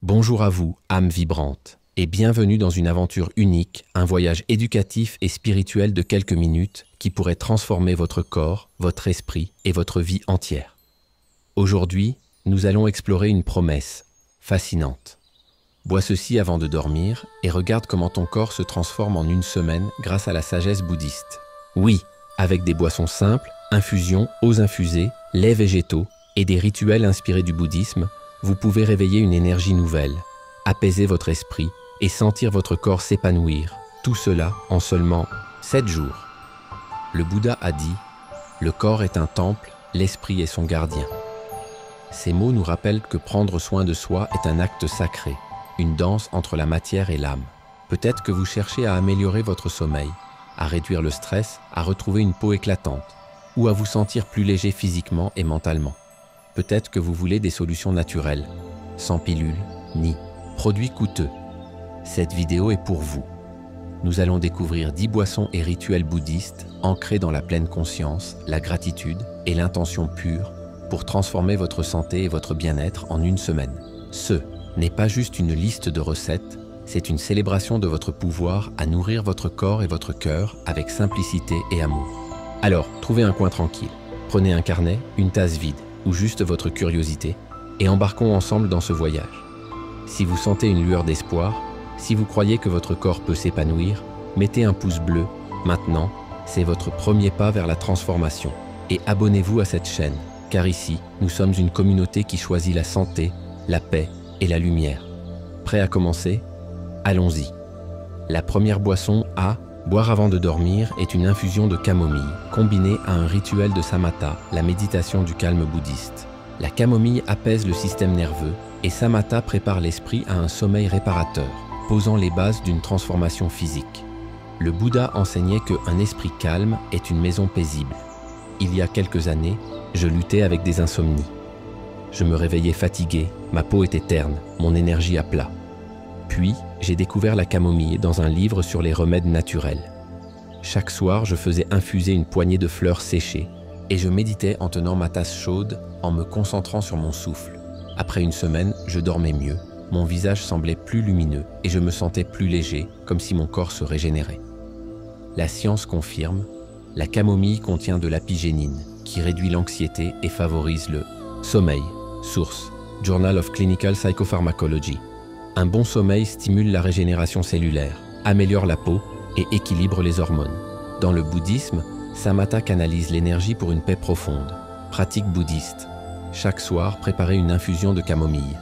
Bonjour à vous, âme vibrante, et bienvenue dans une aventure unique, un voyage éducatif et spirituel de quelques minutes qui pourrait transformer votre corps, votre esprit et votre vie entière. Aujourd'hui, nous allons explorer une promesse fascinante. Bois ceci avant de dormir et regarde comment ton corps se transforme en une semaine grâce à la sagesse bouddhiste. Oui, avec des boissons simples, infusions, eaux infusées, laits végétaux et des rituels inspirés du bouddhisme, vous pouvez réveiller une énergie nouvelle, apaiser votre esprit et sentir votre corps s'épanouir, tout cela en seulement 7 jours. Le Bouddha a dit « Le corps est un temple, l'esprit est son gardien ». Ces mots nous rappellent que prendre soin de soi est un acte sacré, une danse entre la matière et l'âme. Peut-être que vous cherchez à améliorer votre sommeil, à réduire le stress, à retrouver une peau éclatante, ou à vous sentir plus léger physiquement et mentalement. Peut-être que vous voulez des solutions naturelles, sans pilules ni produits coûteux. Cette vidéo est pour vous. Nous allons découvrir 10 boissons et rituels bouddhistes ancrés dans la pleine conscience, la gratitude et l'intention pure pour transformer votre santé et votre bien-être en une semaine. Ce n'est pas juste une liste de recettes, c'est une célébration de votre pouvoir à nourrir votre corps et votre cœur avec simplicité et amour. Alors, trouvez un coin tranquille, prenez un carnet, une tasse vide ou juste votre curiosité et embarquons ensemble dans ce voyage. Si vous sentez une lueur d'espoir, si vous croyez que votre corps peut s'épanouir, mettez un pouce bleu. Maintenant, c'est votre premier pas vers la transformation. Et abonnez-vous à cette chaîne, car ici, nous sommes une communauté qui choisit la santé, la paix et la lumière. Prêt à commencer? Allons-y. La première boisson à boire avant de dormir est une infusion de camomille, combinée à un rituel de samatha, la méditation du calme bouddhiste. La camomille apaise le système nerveux et samatha prépare l'esprit à un sommeil réparateur, posant les bases d'une transformation physique. Le Bouddha enseignait qu'un esprit calme est une maison paisible. Il y a quelques années, je luttais avec des insomnies. Je me réveillais fatigué, ma peau était terne, mon énergie à plat. Puis, j'ai découvert la camomille dans un livre sur les remèdes naturels. Chaque soir, je faisais infuser une poignée de fleurs séchées et je méditais en tenant ma tasse chaude, en me concentrant sur mon souffle. Après une semaine, je dormais mieux, mon visage semblait plus lumineux et je me sentais plus léger, comme si mon corps se régénérait. La science confirme, la camomille contient de l'apigénine, qui réduit l'anxiété et favorise le sommeil. Source: Journal of Clinical Psychopharmacology. Un bon sommeil stimule la régénération cellulaire, améliore la peau et équilibre les hormones. Dans le bouddhisme, samatha canalise l'énergie pour une paix profonde. Pratique bouddhiste. Chaque soir, préparez une infusion de camomille.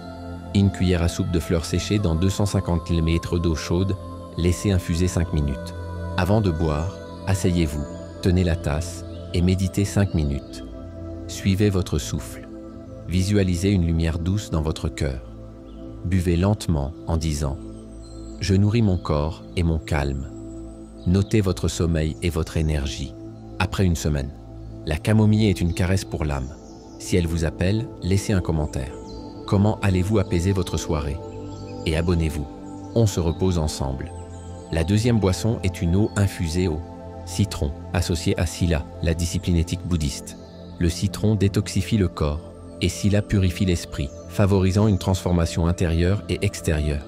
Une cuillère à soupe de fleurs séchées dans 250 ml d'eau chaude, laissez infuser 5 minutes. Avant de boire, asseyez-vous, tenez la tasse et méditez 5 minutes. Suivez votre souffle. Visualisez une lumière douce dans votre cœur. Buvez lentement en disant « Je nourris mon corps et mon calme ». Notez votre sommeil et votre énergie. Après une semaine, la camomille est une caresse pour l'âme. Si elle vous appelle, laissez un commentaire. Comment allez-vous apaiser votre soirée? Et abonnez-vous. On se repose ensemble. La deuxième boisson est une eau infusée au citron, associée à Sila, la discipline éthique bouddhiste. Le citron détoxifie le corps et Sila purifie l'esprit, favorisant une transformation intérieure et extérieure.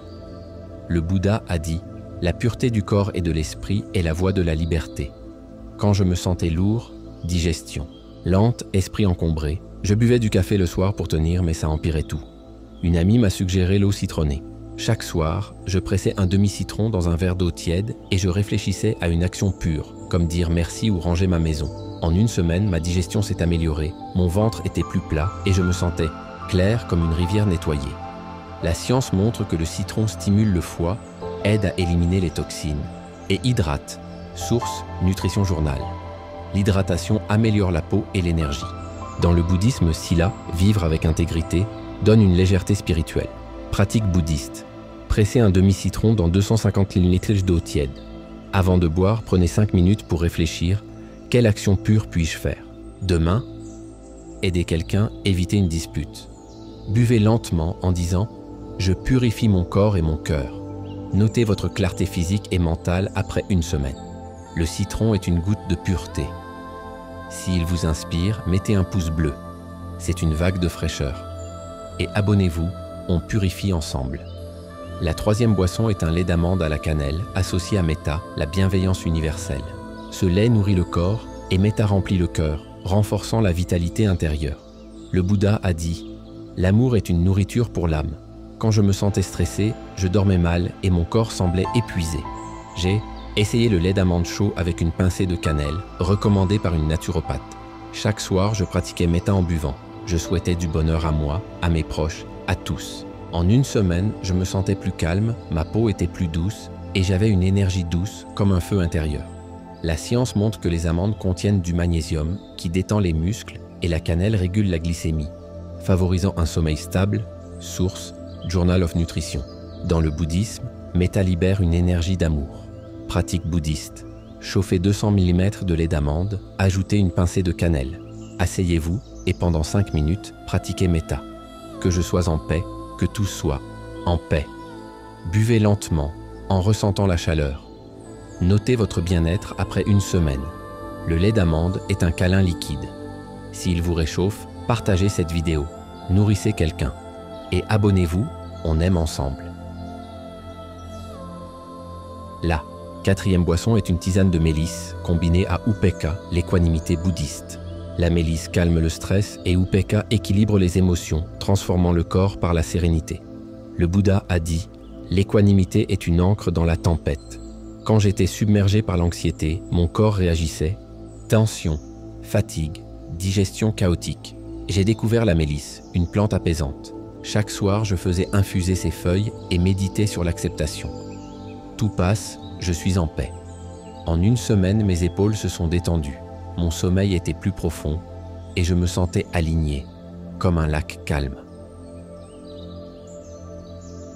Le Bouddha a dit « La pureté du corps et de l'esprit est la voie de la liberté. Quand je me sentais lourd, digestion. Lente, esprit encombré. Je buvais du café le soir pour tenir, mais ça empirait tout. Une amie m'a suggéré l'eau citronnée. Chaque soir, je pressais un demi-citron dans un verre d'eau tiède et je réfléchissais à une action pure, comme dire merci ou ranger ma maison. En une semaine, ma digestion s'est améliorée, mon ventre était plus plat et je me sentais clair comme une rivière nettoyée. La science montre que le citron stimule le foie, aide à éliminer les toxines et hydrate. Source: Nutrition Journal. L'hydratation améliore la peau et l'énergie. Dans le bouddhisme, Sila, vivre avec intégrité, donne une légèreté spirituelle. Pratique bouddhiste. Pressez un demi-citron dans 250 ml d'eau tiède. Avant de boire, prenez 5 minutes pour réfléchir. Quelle action pure puis-je faire? Demain, aidez quelqu'un, évitez une dispute. Buvez lentement en disant « Je purifie mon corps et mon cœur ». Notez votre clarté physique et mentale après une semaine. Le citron est une goutte de pureté. S'il vous inspire, mettez un pouce bleu. C'est une vague de fraîcheur. Et abonnez-vous, on purifie ensemble. La troisième boisson est un lait d'amande à la cannelle, associé à Metta, la bienveillance universelle. Ce lait nourrit le corps et Metta remplit le cœur, renforçant la vitalité intérieure. Le Bouddha a dit « L'amour est une nourriture pour l'âme. Quand je me sentais stressé, je dormais mal et mon corps semblait épuisé. J'ai essayé le lait d'amande chaud avec une pincée de cannelle, recommandé par une naturopathe. Chaque soir, je pratiquais Metta en buvant. Je souhaitais du bonheur à moi, à mes proches, à tous. En une semaine, je me sentais plus calme, ma peau était plus douce et j'avais une énergie douce comme un feu intérieur. La science montre que les amandes contiennent du magnésium qui détend les muscles et la cannelle régule la glycémie, favorisant un sommeil stable. Source Journal of Nutrition. Dans le bouddhisme, Metta libère une énergie d'amour. Pratique bouddhiste. Chauffez 200 ml de lait d'amande, ajoutez une pincée de cannelle. Asseyez-vous et pendant 5 minutes, pratiquez Metta. Que je sois en paix, que tout soit en paix. Buvez lentement, en ressentant la chaleur. Notez votre bien-être après une semaine. Le lait d'amande est un câlin liquide. S'il vous réchauffe, partagez cette vidéo. Nourrissez quelqu'un. Et abonnez-vous, on aime ensemble. La quatrième boisson est une tisane de mélisse combinée à Upekkha, l'équanimité bouddhiste. La mélisse calme le stress et Upekkha équilibre les émotions, transformant le corps par la sérénité. Le Bouddha a dit « L'équanimité est une ancre dans la tempête. Quand j'étais submergé par l'anxiété, mon corps réagissait. Tension, fatigue, digestion chaotique. J'ai découvert la mélisse, une plante apaisante. Chaque soir, je faisais infuser ses feuilles et méditais sur l'acceptation. Tout passe, je suis en paix. En une semaine, mes épaules se sont détendues. Mon sommeil était plus profond et je me sentais aligné, comme un lac calme.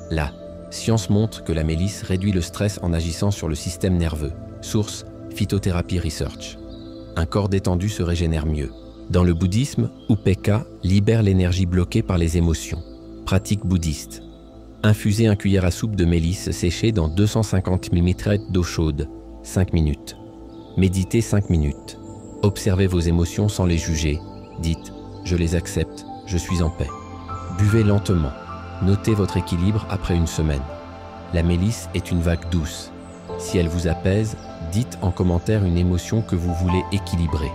La science montre que la mélisse réduit le stress en agissant sur le système nerveux. Source Phytothérapie Research. Un corps détendu se régénère mieux. Dans le bouddhisme, Upekkha libère l'énergie bloquée par les émotions. Pratique bouddhiste. Infusez un cuillère à soupe de mélisse séchée dans 250 ml d'eau chaude, 5 minutes. Méditez 5 minutes. Observez vos émotions sans les juger. Dites « Je les accepte, je suis en paix ». Buvez lentement. Notez votre équilibre après une semaine. La mélisse est une vague douce. Si elle vous apaise, dites en commentaire une émotion que vous voulez équilibrer.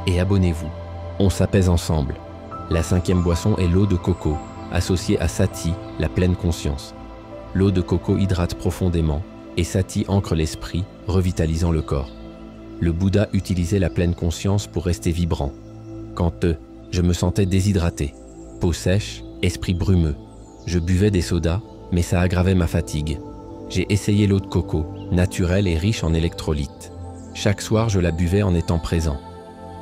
Et abonnez-vous. On s'apaise ensemble. La cinquième boisson est l'eau de coco, associée à Sati, la pleine conscience. L'eau de coco hydrate profondément et Sati ancre l'esprit, revitalisant le corps. Le Bouddha utilisait la pleine conscience pour rester vibrant. Quand je me sentais déshydraté, peau sèche, esprit brumeux. Je buvais des sodas, mais ça aggravait ma fatigue. J'ai essayé l'eau de coco, naturelle et riche en électrolytes. Chaque soir, je la buvais en étant présent.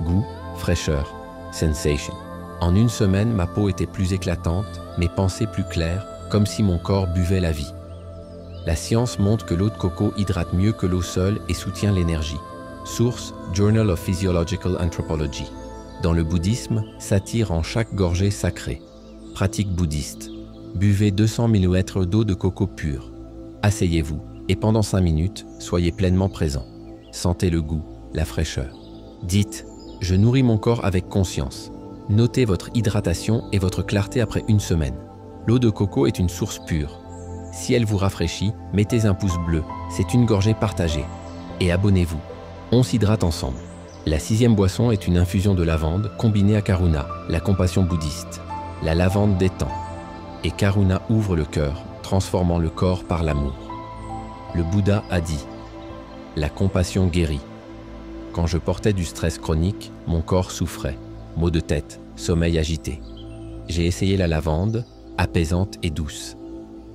Goût, fraîcheur, sensation. En une semaine, ma peau était plus éclatante, mes pensées plus claires, comme si mon corps buvait la vie. La science montre que l'eau de coco hydrate mieux que l'eau seule et soutient l'énergie. Source Journal of Physiological Anthropology. Dans le bouddhisme, Sati rend chaque gorgée sacrée. Pratique bouddhiste. Buvez 200 ml d'eau de coco pure. Asseyez-vous et pendant 5 minutes, soyez pleinement présent. Sentez le goût, la fraîcheur. Dites « Je nourris mon corps avec conscience ». Notez votre hydratation et votre clarté après une semaine. L'eau de coco est une source pure. Si elle vous rafraîchit, mettez un pouce bleu, c'est une gorgée partagée. Et abonnez-vous. On s'hydrate ensemble. La sixième boisson est une infusion de lavande combinée à Karuna, la compassion bouddhiste. La lavande détend. Et Karuna ouvre le cœur, transformant le corps par l'amour. Le Bouddha a dit « La compassion guérit. Quand je portais du stress chronique, mon corps souffrait. Maux de tête, sommeil agité. J'ai essayé la lavande, apaisante et douce.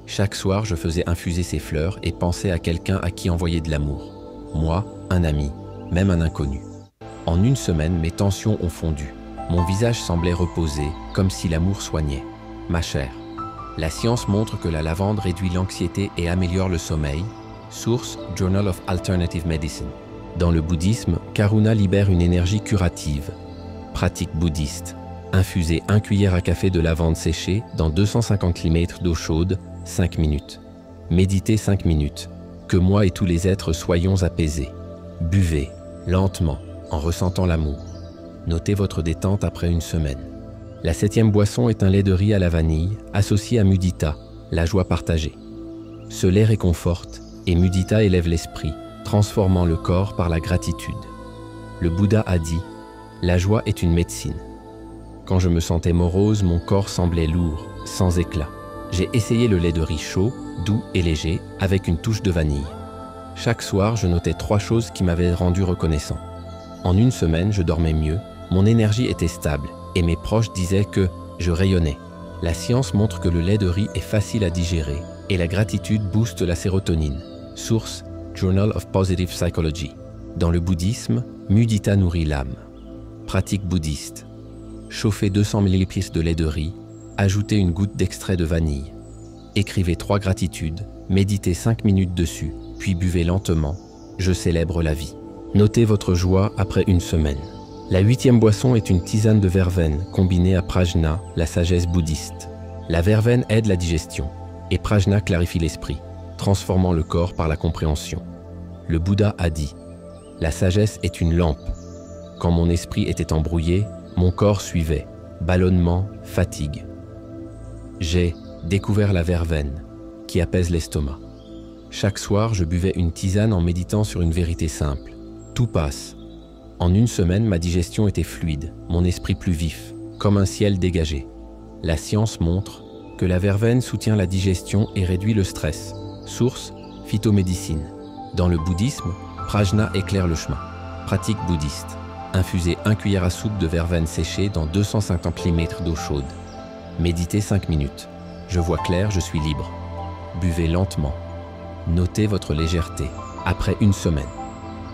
Chaque soir, je faisais infuser ses fleurs et pensais à quelqu'un à qui envoyer de l'amour. Moi, un ami, même un inconnu. En une semaine, mes tensions ont fondu. Mon visage semblait reposé, comme si l'amour soignait. Ma chère. La science montre que la lavande réduit l'anxiété et améliore le sommeil. Source Journal of Alternative Medicine. Dans le bouddhisme, Karuna libère une énergie curative. Pratique bouddhiste. Infusez 1 cuillère à café de lavande séchée dans 250 ml d'eau chaude, 5 minutes. Méditez 5 minutes. Que moi et tous les êtres soyons apaisés. Buvez, lentement, en ressentant l'amour. Notez votre détente après une semaine. La 7e boisson est un lait de riz à la vanille, associé à mudita, la joie partagée. Ce lait réconforte et mudita élève l'esprit, transformant le corps par la gratitude. Le Bouddha a dit « La joie est une médecine ». Quand je me sentais morose, mon corps semblait lourd, sans éclat. J'ai essayé le lait de riz chaud, doux et léger, avec une touche de vanille. Chaque soir, je notais 3 choses qui m'avaient rendu reconnaissant. En une semaine, je dormais mieux, mon énergie était stable, et mes proches disaient que je rayonnais. La science montre que le lait de riz est facile à digérer, et la gratitude booste la sérotonine. Source, Journal of Positive Psychology. Dans le bouddhisme, mudita nourrit l'âme. Pratique bouddhiste. Chauffez 200 ml de lait de riz, ajoutez une goutte d'extrait de vanille. Écrivez 3 gratitudes, méditez 5 minutes dessus, puis buvez lentement. Je célèbre la vie. Notez votre joie après une semaine. La 8e boisson est une tisane de verveine combinée à prajna, la sagesse bouddhiste. La verveine aide la digestion et prajna clarifie l'esprit, transformant le corps par la compréhension. Le Bouddha a dit « La sagesse est une lampe. Quand mon esprit était embrouillé, mon corps suivait, ballonnement, fatigue. J'ai découvert la verveine qui apaise l'estomac. Chaque soir, je buvais une tisane en méditant sur une vérité simple. Tout passe. En une semaine, ma digestion était fluide, mon esprit plus vif, comme un ciel dégagé. La science montre que la verveine soutient la digestion et réduit le stress. Source, phytomédecine. Dans le bouddhisme, prajna éclaire le chemin. Pratique bouddhiste. Infusez 1 cuillère à soupe de verveine séchée dans 250 ml d'eau chaude. Méditez 5 minutes. Je vois clair, je suis libre. Buvez lentement. Notez votre légèreté. Après une semaine.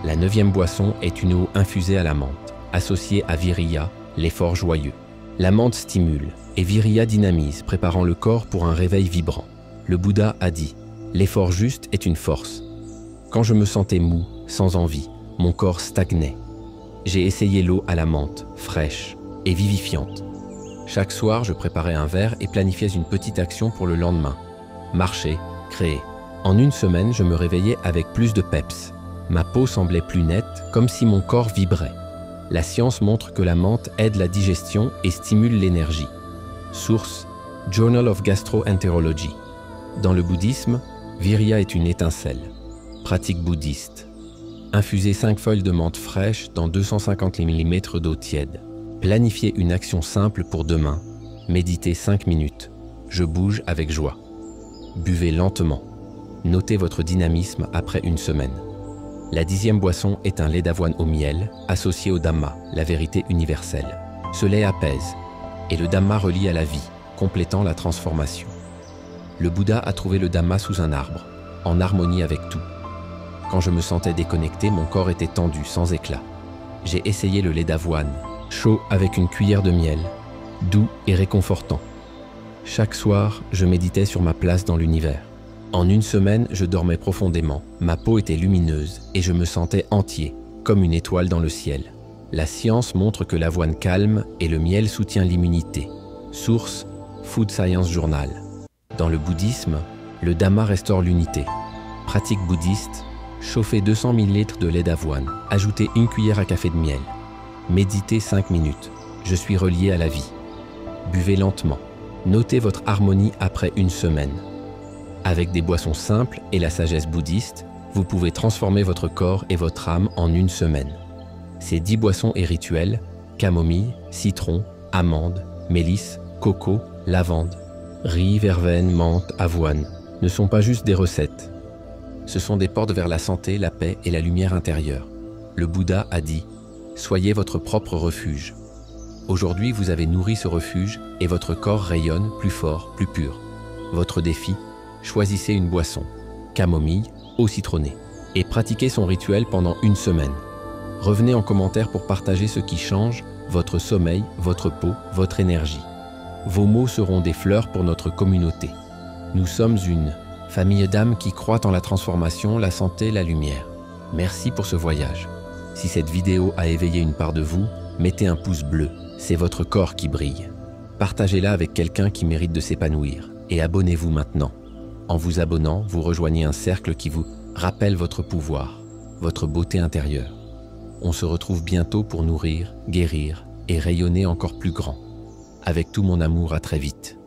La 9e boisson est une eau infusée à la menthe, associée à viriya, l'effort joyeux. La menthe stimule et viriya dynamise, préparant le corps pour un réveil vibrant. Le Bouddha a dit « L'effort juste est une force ». Quand je me sentais mou, sans envie, mon corps stagnait. J'ai essayé l'eau à la menthe, fraîche et vivifiante. Chaque soir, je préparais un verre et planifiais une petite action pour le lendemain. Marcher, créer. En une semaine, je me réveillais avec plus de peps. Ma peau semblait plus nette, comme si mon corps vibrait. La science montre que la menthe aide la digestion et stimule l'énergie. Source, Journal of Gastroenterology. Dans le bouddhisme, viriya est une étincelle. Pratique bouddhiste. Infusez 5 feuilles de menthe fraîche dans 250 ml d'eau tiède. Planifiez une action simple pour demain. Méditez 5 minutes. Je bouge avec joie. Buvez lentement. Notez votre dynamisme après une semaine. La 10e boisson est un lait d'avoine au miel, associé au Dhamma, la vérité universelle. Ce lait apaise, et le Dhamma relie à la vie, complétant la transformation. Le Bouddha a trouvé le Dhamma sous un arbre, en harmonie avec tout. Quand je me sentais déconnecté, mon corps était tendu, sans éclat. J'ai essayé le lait d'avoine, chaud avec une cuillère de miel, doux et réconfortant. Chaque soir, je méditais sur ma place dans l'univers. En une semaine, je dormais profondément, ma peau était lumineuse et je me sentais entier, comme une étoile dans le ciel. La science montre que l'avoine calme et le miel soutient l'immunité. Source, Food Science Journal. Dans le bouddhisme, le Dhamma restaure l'unité. Pratique bouddhiste, chauffez 200 ml de lait d'avoine, ajoutez 1 cuillère à café de miel. Méditez 5 minutes, je suis relié à la vie. Buvez lentement. Notez votre harmonie après une semaine. Avec des boissons simples et la sagesse bouddhiste, vous pouvez transformer votre corps et votre âme en une semaine. Ces 10 boissons et rituels, camomille, citron, amande, mélisse, coco, lavande, riz, verveine, menthe, avoine, ne sont pas juste des recettes. Ce sont des portes vers la santé, la paix et la lumière intérieure. Le Bouddha a dit « Soyez votre propre refuge ». Aujourd'hui, vous avez nourri ce refuge et votre corps rayonne plus fort, plus pur. Votre défi, choisissez une boisson, camomille, eau citronnée, et pratiquez son rituel pendant une semaine. Revenez en commentaire pour partager ce qui change, votre sommeil, votre peau, votre énergie. Vos mots seront des fleurs pour notre communauté. Nous sommes une famille d'âmes qui croient en la transformation, la santé, la lumière. Merci pour ce voyage. Si cette vidéo a éveillé une part de vous, mettez un pouce bleu, c'est votre corps qui brille. Partagez-la avec quelqu'un qui mérite de s'épanouir et abonnez-vous maintenant. En vous abonnant, vous rejoignez un cercle qui vous rappelle votre pouvoir, votre beauté intérieure. On se retrouve bientôt pour nourrir, guérir et rayonner encore plus grand. Avec tout mon amour, à très vite.